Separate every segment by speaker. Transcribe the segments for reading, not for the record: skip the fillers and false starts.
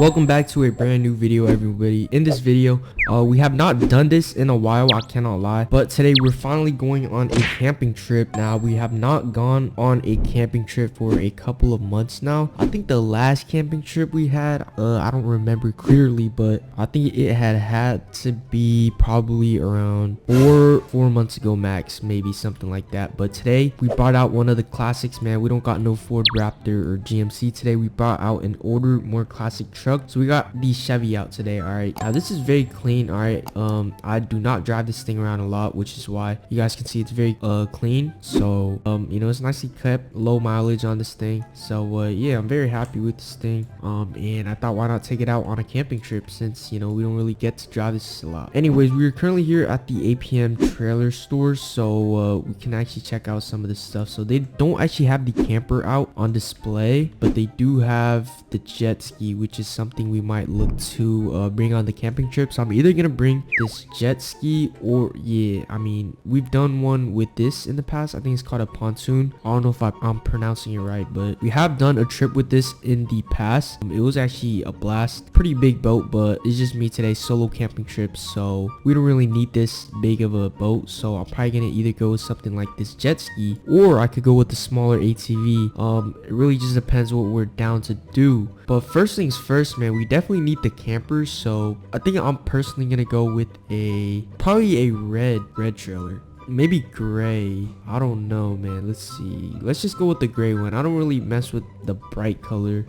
Speaker 1: Welcome back to a brand new video, everybody. In this video, we have not done this in a while, I cannot lie, but today we're finally going on a camping trip. Now, we have not gone on a camping trip for a couple of months now. I think the last camping trip we had, I don't remember clearly, but I think it had to be probably around four months ago max, maybe something like that. But today we brought out one of the classics, man. We don't got no Ford Raptor or GMC today. We brought out an older, more classic truck. So we got the Chevy out today. All right, now this is very clean. All right, I do not drive this thing around a lot, which is why you guys can see it's very clean. So you know, it's nicely kept, low mileage on this thing. So yeah, I'm very happy with this thing. And I thought, why not take it out on a camping trip, since you know we don't really get to drive this a lot. Anyways, we are currently here at the APM trailer store, so we can actually check out some of this stuff. So they don't actually have the camper out on display, but they do have the jet ski, which is something we might look to bring on the camping trip. So I'm either gonna bring this jet ski, or yeah, I mean, we've done one with this in the past. I think it's called a pontoon. I don't know if I'm pronouncing it right, but we have done a trip with this in the past. It was actually a blast. Pretty big boat, but it's just me today, solo camping trip, so we don't really need this big of a boat. So I'm probably gonna either go with something like this jet ski, or I could go with the smaller ATV. It really just depends what we're down to do. But first things first, man, we definitely need the campers. So I think I'm personally gonna go with probably a red trailer. Maybe gray. I don't know, man. Let's see. Let's just go with the gray one. I don't really mess with the bright colored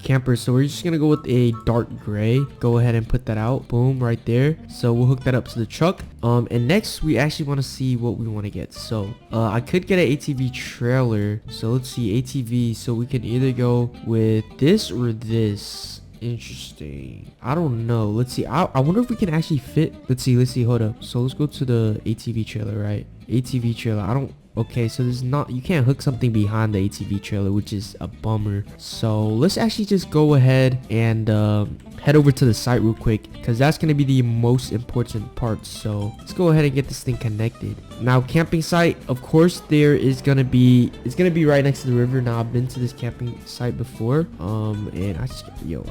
Speaker 1: campers, so we're just gonna go with a dark gray. Go ahead and put that out. Boom, right there. So we'll hook that up to the truck. And next we actually want to see what we want to get. So I could get an ATV trailer. So let's see, ATV. So we can either go with this or this. Interesting. I don't know. Let's see. I wonder if we can actually fit. Let's see. Hold up. So let's go to the ATV trailer, right? ATV trailer. Okay, so there's not, you can't hook something behind the ATV trailer, which is a bummer. So let's actually just go ahead and head over to the site real quick, because that's going to be the most important part. So let's go ahead and get this thing connected. Now, camping site, of course, it's going to be right next to the river. Now, I've been to this camping site before, and I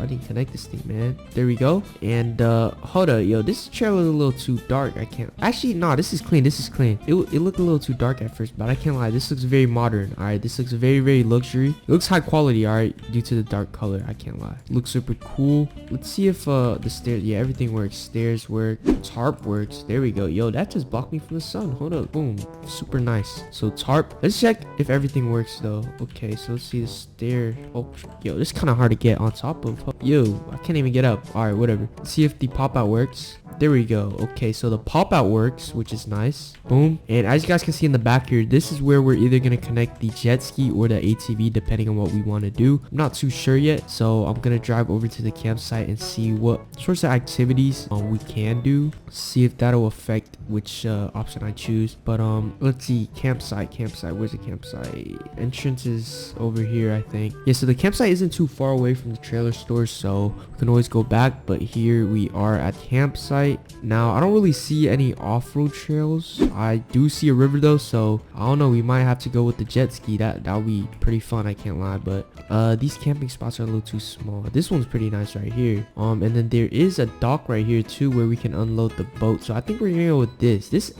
Speaker 1: didn't connect this thing, man. There we go. And hold up, yo, this trailer is a little too dark. I can't actually, no, this is clean. It looked a little too dark at first, but I can't lie, this looks very modern. All right, this looks very luxury. It looks high quality, all right, due to the dark color. I can't lie, it looks super cool. Let's see if the stairs, yeah, everything works. Stairs work, tarp works. There we go. Yo, that just blocked me from the sun. Hold up, boom, super nice. So tarp, let's check if everything works though. Okay, so let's see the stair. Oh, yo, this is kind of hard to get on top of. Yo, I can't even get up. All right, whatever. Let's see if the pop out works. There we go. Okay, so the pop out works, which is nice. Boom. And as you guys can see in the back here, this is where we're either going to connect the jet ski or the ATV, depending on what we want to do. I'm not too sure yet, so I'm going to drive over to the campsite and see what sorts of activities we can do. See if that'll affect which option I choose. But let's see, campsite. Where's the campsite? Entrance is over here, I think. Yeah, so the campsite isn't too far away from the trailer store, so we can always go back. But here we are at campsite. Now, I don't really see any off-road trails. I do see a river though, so I don't know, we might have to go with the jet ski. That'll be pretty fun, I can't lie. But these camping spots are a little too small. This one's pretty nice right here. And then there is a dock right here too, where we can unload the boat. So I think we're gonna go with this. This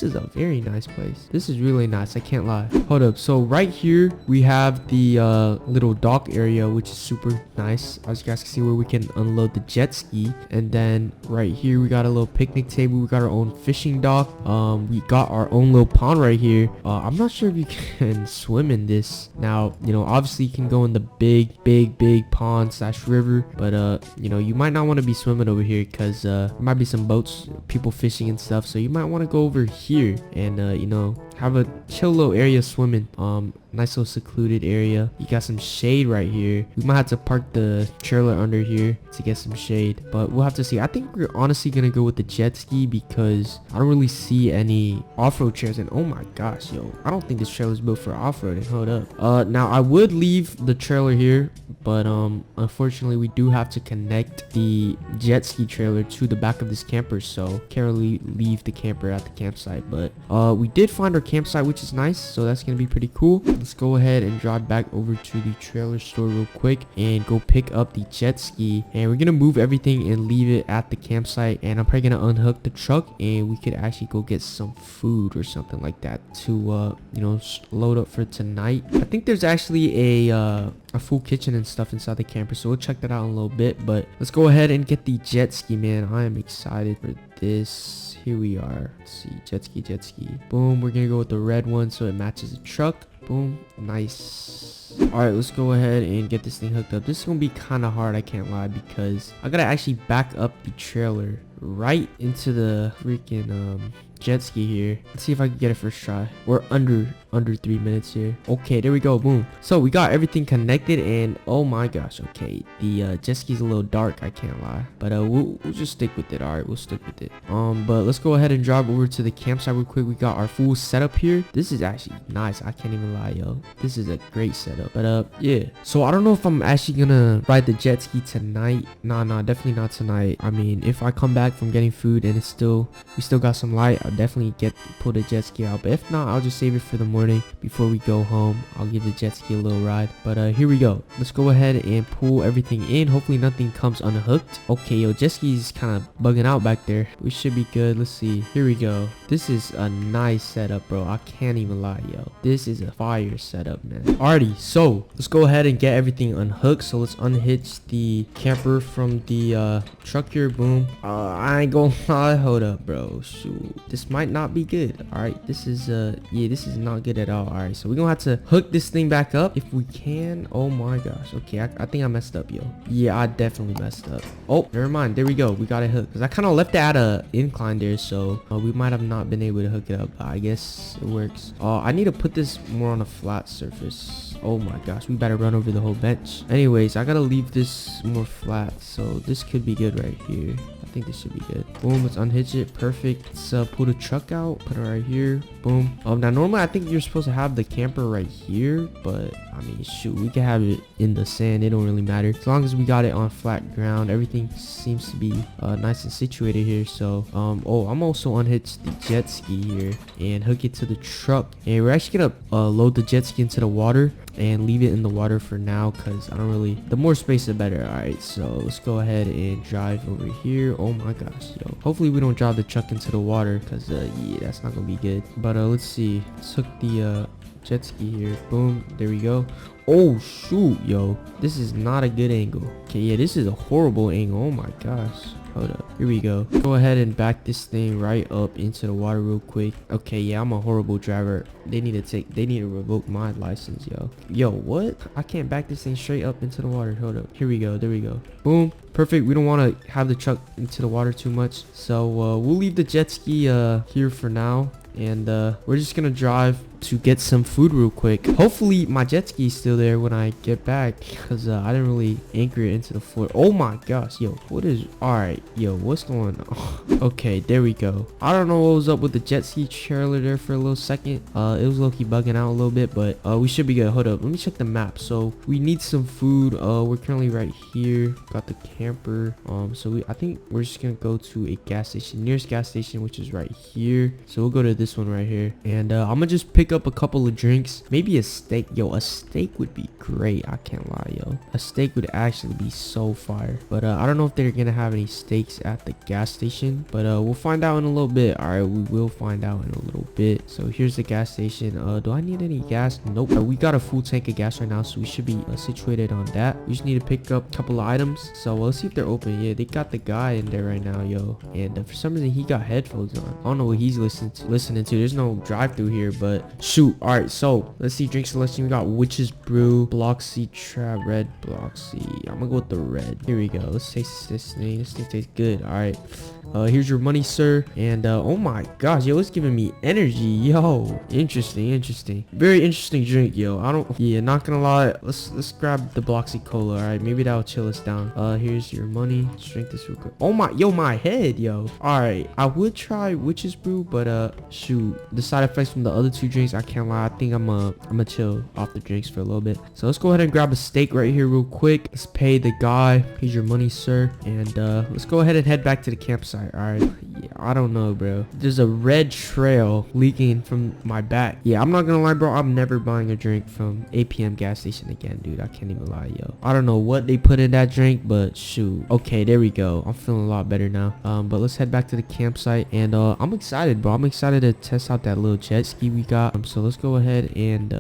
Speaker 1: is a very nice place. This is really nice, I can't lie. Hold up, so right here we have the little dock area, which is super nice. As you guys can see, where we can unload the jet ski. And then right here we got a little picnic table. We got our own fishing dock. We got our own little pond right here. I'm not sure if you can swim in this. Now, you know, obviously you can go in the big pond / river, but you know, you might not want to be swimming over here, because there might be some boats, people fishing and stuff. So you might want to go over here and you know, have a chill little area swimming. Nice little secluded area. You got some shade right here. We might have to park the trailer under here to get some shade, but we'll have to see. I think we're honestly gonna go with the jet ski, because I don't really see any off-road trails. And oh my gosh, yo, I don't think this trailer is built for off-roading. Hold up. Now I would leave the trailer here, but unfortunately we do have to connect the jet ski trailer to the back of this camper, so can't really leave the camper at the campsite. But we did find our campsite, which is nice. So that's gonna be pretty cool. Let's go ahead and drive back over to the trailer store real quick and go pick up the jet ski. And we're gonna move everything and leave it at the campsite. And I'm probably gonna unhook the truck, and we could actually go get some food or something like that to you know, load up for tonight. I think there's actually a full kitchen and stuff inside the camper, so we'll check that out in a little bit. But let's go ahead and get the jet ski, man. I am excited for this. Here we are. Let's see, jet ski. Boom. We're gonna go with the red one so it matches the truck. Boom. Nice. All right, let's go ahead and get this thing hooked up. This is gonna be kind of hard, I can't lie, because I gotta actually back up the trailer right into the freaking jet ski here. Let's see if I can get it first try. We're under 3 minutes here. Okay, there we go. Boom. So we got everything connected, and oh my gosh, okay, the jet ski's a little dark, I can't lie, but we'll just stick with it. All right, we'll stick with it. But let's go ahead and drive over to the campsite real quick. We got our full setup here. This is actually nice, I can't even lie, yo. This is a great setup. But yeah, so I don't know if I'm actually gonna ride the jet ski tonight. Nah, definitely not tonight. I mean, if I come back from getting food and we still got some light, I'll definitely pull the jet ski out. But if not, I'll just save it for the morning before we go home. I'll give the jet ski a little ride. But here we go. Let's go ahead and pull everything in. Hopefully nothing comes unhooked. Okay, yo, jet ski's kind of bugging out back there. We should be good. Let's see. Here we go. This is a nice setup, bro. I can't even lie, yo. This is a fire setup, man. Alrighty, so let's go ahead and get everything unhooked. So let's unhitch the camper from the truck here. Boom. I ain't gonna lie. Hold up, bro. Shoot, this might not be good. All right, this is yeah, this is not good at all. All right, so we're gonna have to hook this thing back up if we can. Oh my gosh. Okay, I think I messed up, yo. Yeah, I definitely messed up. Oh, never mind. There we go. We got it hooked, because I kind of left it at a incline there, so we might have not been able to hook it up, but I guess it works. I need to put this more on a flat surface. Oh my gosh, we better run over the whole bench. Anyways, I gotta leave this more flat, so this could be good right here. I think this should be good. Boom, let's unhitch it. Perfect. Let's pull the truck out, put it right here. Boom. Now normally I think you're supposed to have the camper right here, but I mean, shoot, we can have it in the sand. It don't really matter as long as we got it on flat ground. Everything seems to be nice and situated here. So oh, I'm also unhitched the jet ski here and hook it to the truck, and we're actually gonna load the jet ski into the water and leave it in the water for now, because I don't really, the more space the better. All right, so let's go ahead and drive over here. Oh my gosh, yo, hopefully we don't drive the truck into the water, because yeah, that's not gonna be good. But let's see, let's hook the jet ski here. Boom, there we go. Oh shoot, yo, this is not a good angle. Okay, yeah, this is a horrible angle. Oh my gosh, hold up. Here we go. Go ahead and back this thing right up into the water real quick. Okay, yeah, I'm a horrible driver. They need to revoke my license, yo. What? I can't back this thing straight up into the water. Hold up. Here we go. There we go. Boom. Perfect. We don't want to have the truck into the water too much, so we'll leave the jet ski here for now, and we're just gonna drive to get some food real quick. Hopefully my jet ski is still there when I get back, because I didn't really anchor it into the floor. Oh my gosh, yo, what is, all right, yo, what's going on? Okay, there we go. I don't know what was up with the jet ski trailer there for a little second. It was low-key bugging out a little bit, but we should be good. Hold up, let me check the map. So we need some food. We're currently right here, got the camper. So I think we're just gonna go to a gas station, nearest gas station, which is right here. So we'll go to this one right here, and I'm gonna just pick up a couple of drinks, maybe a steak. Yo, a steak would be great, I can't lie, yo. A steak would actually be so fire. But I don't know if they're gonna have any steaks at the gas station, but we'll find out in a little bit. All right, we will find out in a little bit. So here's the gas station. Do I need any gas? Nope. We got a full tank of gas right now, so we should be situated on that. We just need to pick up a couple of items, so let's see if they're open. Yeah, they got the guy in there right now, yo, and for some reason he got headphones on. I don't know what he's listening to. There's no drive through here, but shoot. All right, so let's see drink selection. We got Witch's Brew, Block C Trap, Red Block C. I'm gonna go with the red. Here we go. Let's taste this thing. This thing tastes good. All right, here's your money, sir. And oh my gosh, yo, it's giving me energy, yo. Interesting, very interesting drink, yo. Yeah, not gonna lie, let's grab the Bloxy Cola. All right, maybe that'll chill us down. Here's your money. Let's drink this real quick. Oh my, yo, my head, yo. All right, I would try Witch's Brew, but shoot, the side effects from the other two drinks, I can't lie, I think I'm gonna chill off the drinks for a little bit. So let's go ahead and grab a steak right here real quick. Let's pay the guy. Here's your money, sir. And let's go ahead and head back to the campsite. campsite. All right, yeah, I don't know, bro. There's a red trail leaking from my back. Yeah, I'm not gonna lie, bro. I'm never buying a drink from APM gas station again, dude. I can't even lie, yo. I don't know what they put in that drink, but shoot. Okay, there we go. I'm feeling a lot better now. But let's head back to the campsite, and I'm excited, bro. I'm excited to test out that little jet ski we got. So let's go ahead and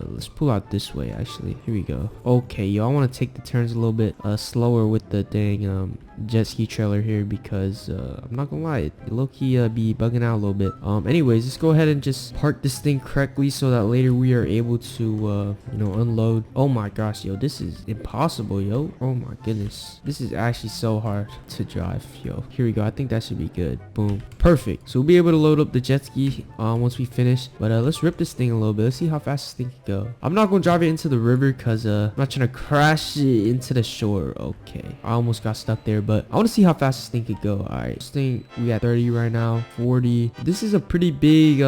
Speaker 1: let's pull out this way. Actually, here we go. Okay, yo, I want to take the turns a little bit slower with the dang jet ski trailer here, because I'm not gonna lie, it low-key be bugging out a little bit. Anyways, let's go ahead and just park this thing correctly so that later we are able to you know, unload. Oh my gosh, yo, this is impossible, yo. Oh my goodness, this is actually so hard to drive, yo. Here we go. I think that should be good. Boom, perfect. So we'll be able to load up the jet ski once we finish, but let's rip this thing a little bit. Let's see how fast this thing can go. I'm not gonna drive it into the river because I'm not trying to crash it into the shore. Okay, I almost got stuck there, but I want to see how fast this thing could go. All right, this thing, we at 30 right now, 40. This is a pretty big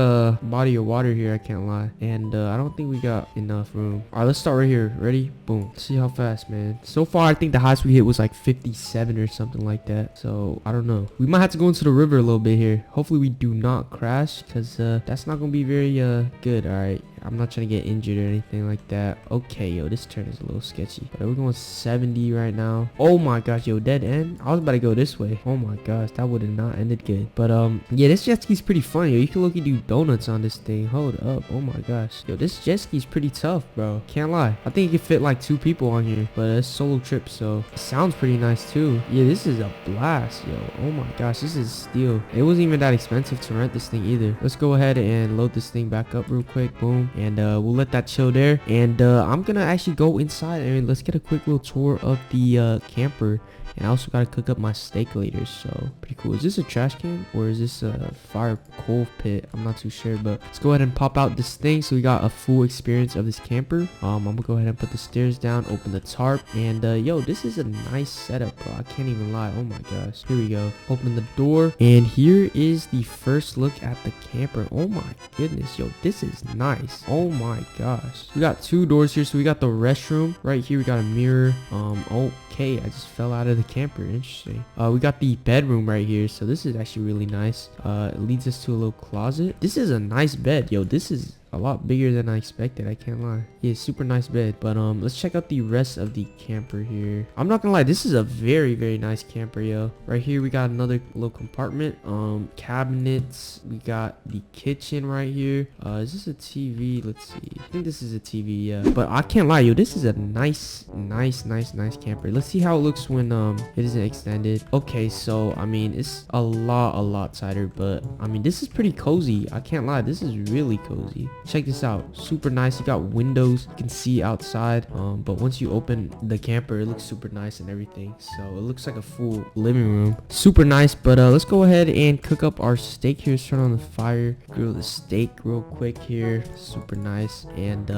Speaker 1: body of water here, I can't lie, and I don't think we got enough room. All right, let's start right here. Ready? Boom. Let's see how fast, man. So far I think the highest we hit was like 57 or something like that, so I don't know. We might have to go into the river a little bit here. Hopefully we do not crash, because that's not gonna be very good. All right, I'm not trying to get injured or anything like that. Okay, yo, this turn is a little sketchy. But we're going 70 right now. Oh my gosh, yo, dead end. I was about to go this way. Oh my gosh, that would have not ended good. But yeah, this jet ski's pretty fun, yo. You can look-y do donuts on this thing. Hold up. Oh my gosh, yo, this jet ski's pretty tough, bro. Can't lie. I think it could fit like 2 people on here, but it's solo trip, so it sounds pretty nice too. Yeah, this is a blast, yo. Oh my gosh, this is steel. It wasn't even that expensive to rent this thing either. Let's go ahead and load this thing back up real quick. Boom. And we'll let that chill there, and I'm gonna actually go inside and let's get a quick little tour of the camper. And I also gotta cook up my steak later, so pretty cool. Is this a trash can or is this a fire coal pit? I'm not too sure, but let's go ahead and pop out this thing so we got a full experience of this camper. I'm gonna go ahead and put the stairs down, open the tarp, and yo, this is a nice setup, bro. I can't even lie. Oh my gosh. Here we go. Open the door, and here is the first look at the camper. Oh my goodness, yo, this is nice. Oh my gosh. We got 2 doors here, so we got the restroom right here. We got a mirror. Okay, I just fell out of the camper. Interesting. We got the bedroom right here, so this is actually really nice. It leads us to a little closet. This is a nice bed, yo. This is a lot bigger than I expected, I can't lie. Yeah, super nice bed. But let's check out the rest of the camper here. I'm not gonna lie, this is a very nice camper, yo. Right here we got another little compartment, cabinets. We got the kitchen right here. Is this a TV? Let's see. I think this is a TV, yeah. But I can't lie, yo, this is a nice camper. Let's see how it looks when it isn't extended. Okay, so I mean, it's a lot tighter, but I mean, this is pretty cozy. I can't lie, this is really cozy. Check this out, super nice. You got windows, you can see outside, but once you open the camper, it looks super nice and everything, so it looks like a full living room. Super nice. But let's go ahead and cook up our steak here. Let's turn on the fire, grill the steak real quick here. Super nice. And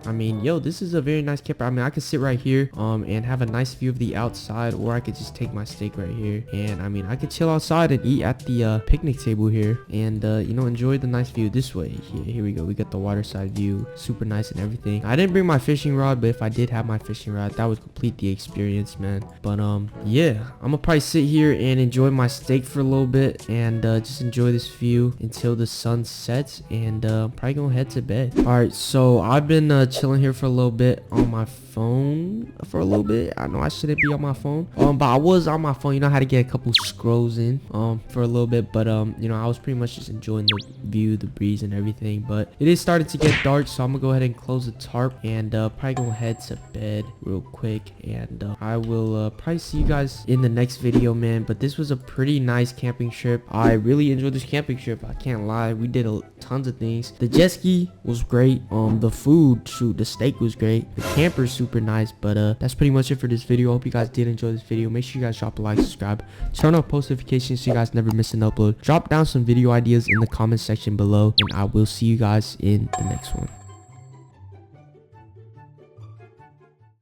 Speaker 1: I mean, yo, this is a very nice camper. I mean, I could sit right here and have a nice view of the outside, or I could just take my steak right here, and I mean, I could chill outside and eat at the picnic table here, and you know, enjoy the nice view this way. Here we go. We got the water side view, super nice and everything. I didn't bring my fishing rod, but if I did have my fishing rod, that would complete the experience, man. But yeah, I'm gonna probably sit here and enjoy my steak for a little bit, and just enjoy this view until the sun sets, and probably gonna head to bed. All right, so I've been chilling here for a little bit on my phone for a little bit. I know I shouldn't be on my phone, but I was on my phone. You know how to get a couple scrolls in for a little bit, but you know, I was pretty much just enjoying the view, the breeze and everything. But it is starting to get dark, so I'm gonna go ahead and close the tarp, and probably gonna head to bed real quick, and I will probably see you guys in the next video, man. But this was a pretty nice camping trip. I really enjoyed this camping trip, I can't lie. We did tons of things. The jet ski was great. The food, shoot, the steak was great. The camper's super nice. But that's pretty much it for this video. I hope you guys did enjoy this video. Make sure you guys drop a like, subscribe, turn on post notifications so you guys never miss an upload. Drop down some video ideas in the comment section below, and I will see you guys in the next one.